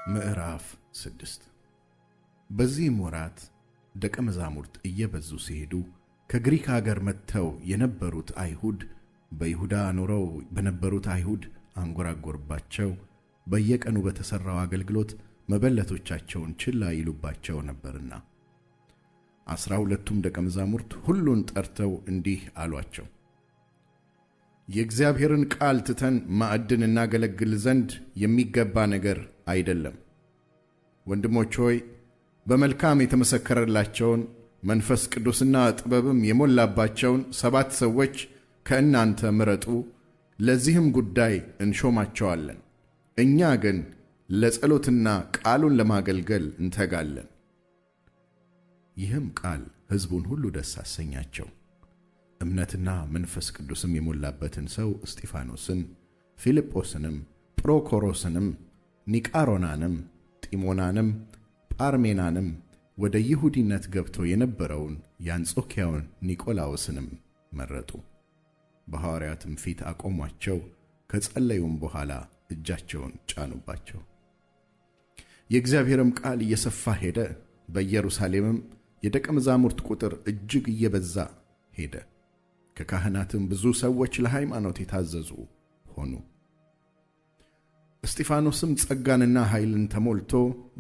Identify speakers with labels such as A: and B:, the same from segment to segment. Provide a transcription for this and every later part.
A: ምዕራፍ 6 በዚህም ወራት ደቀ መዛሙርት እየበዙ ሲሄዱ ከግሪክ አገር መጥተው የነበሩት አይሁድ በይሁዳ ኖረው በነበሩት አይሁድ አንጎራጎርባቸው፣ በየቀኑ በተሰራው አገልግሎት መበለቶቻቸውን ችላ ይሉባቸው ነበርና። 12ቱም ደቀ መዛሙርት ሁሉን ጠርተው እንዲህ አሏቸው፣ የእግዚአብሔርን ቃል ትተን ማዕድን እናገለግል ዘንድ የሚገባ ነገር አይደለም። ወንድሞች ሆይ፣ በመልካም የተመሰከረላቸውን መንፈስ ቅዱስና ጥበብም የሞላባቸውን 7 ሰዎች ከእናንተ ምረጡ፣ ለዚህም ጉዳይ እንሾማቸዋለን። እኛ ግን ለጸሎትና ቃሉን ለማገልገል እንተጋለን። ይህም ቃል ሕዝቡን ሁሉ ደስ አሰኛቸው። እምነትና መንፈስ ቅዱስም የሞላበትን ሰው እስጢፋኖስን፣ ፊልጶስንም፣ ጵሮኮሮስንም፣ ኒቃሮናንም፣ ጢሞናንም፣ ጳርሜናንም ወደ ይሁዲነት ገብቶ የነበረውን የአንጾኪያውን ኒቆላዎስንም መረጡ። በሐዋርያትም ፊት አቆሟቸው። ከጸለዩም በኋላ እጃቸውን ጫኑባቸው። የእግዚአብሔርም ቃል እየሰፋ ሄደ። በኢየሩሳሌምም የደቀ መዛሙርት ቁጥር እጅግ እየበዛ ሄደ። ከካህናትም ብዙ ሰዎች ለሃይማኖት የታዘዙ ሆኑ። እስጢፋኖስም ጸጋንና ኃይልን ተሞልቶ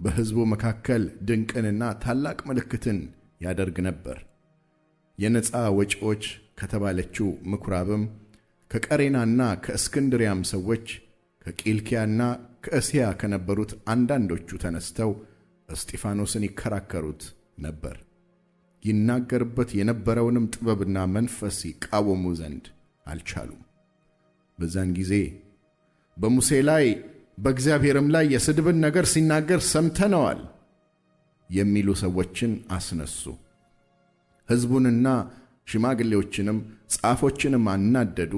A: በሕዝቡ መካከል ድንቅንና ታላቅ ምልክትን ያደርግ ነበር። የነፃ ወጪዎች ከተባለችው ምኵራብም ከቀሬናና ከእስክንድርያም ሰዎች ከቂልኪያና ከእስያ ከነበሩት አንዳንዶቹ ተነስተው እስጢፋኖስን ይከራከሩት ነበር። ይናገርበት የነበረውንም ጥበብና መንፈስ ይቃወሙ ዘንድ አልቻሉም። በዛን ጊዜ በሙሴ ላይ በእግዚአብሔርም ላይ የስድብን ነገር ሲናገር ሰምተነዋል የሚሉ ሰዎችን አስነሱ። ሕዝቡንና ሽማግሌዎችንም ጻፎችንም አናደዱ።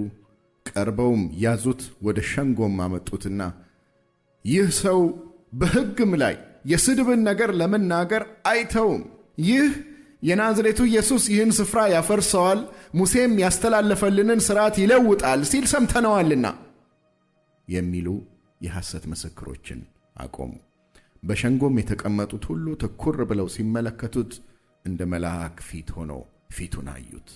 A: ቀርበውም ያዙት፣ ወደ ሸንጎም አመጡትና ይህ ሰው በሕግም ላይ የስድብን ነገር ለመናገር አይተውም። ይህ የናዝሬቱ ኢየሱስ ይህን ስፍራ ያፈርሰዋል፣ ሙሴም ያስተላለፈልንን ሥርዓት ይለውጣል ሲል ሰምተነዋልና የሚሉ የሐሰት ምስክሮችን አቆሙ። በሸንጎም የተቀመጡት ሁሉ ትኩር ብለው ሲመለከቱት እንደ መልአክ ፊት ሆኖ ፊቱን አዩት።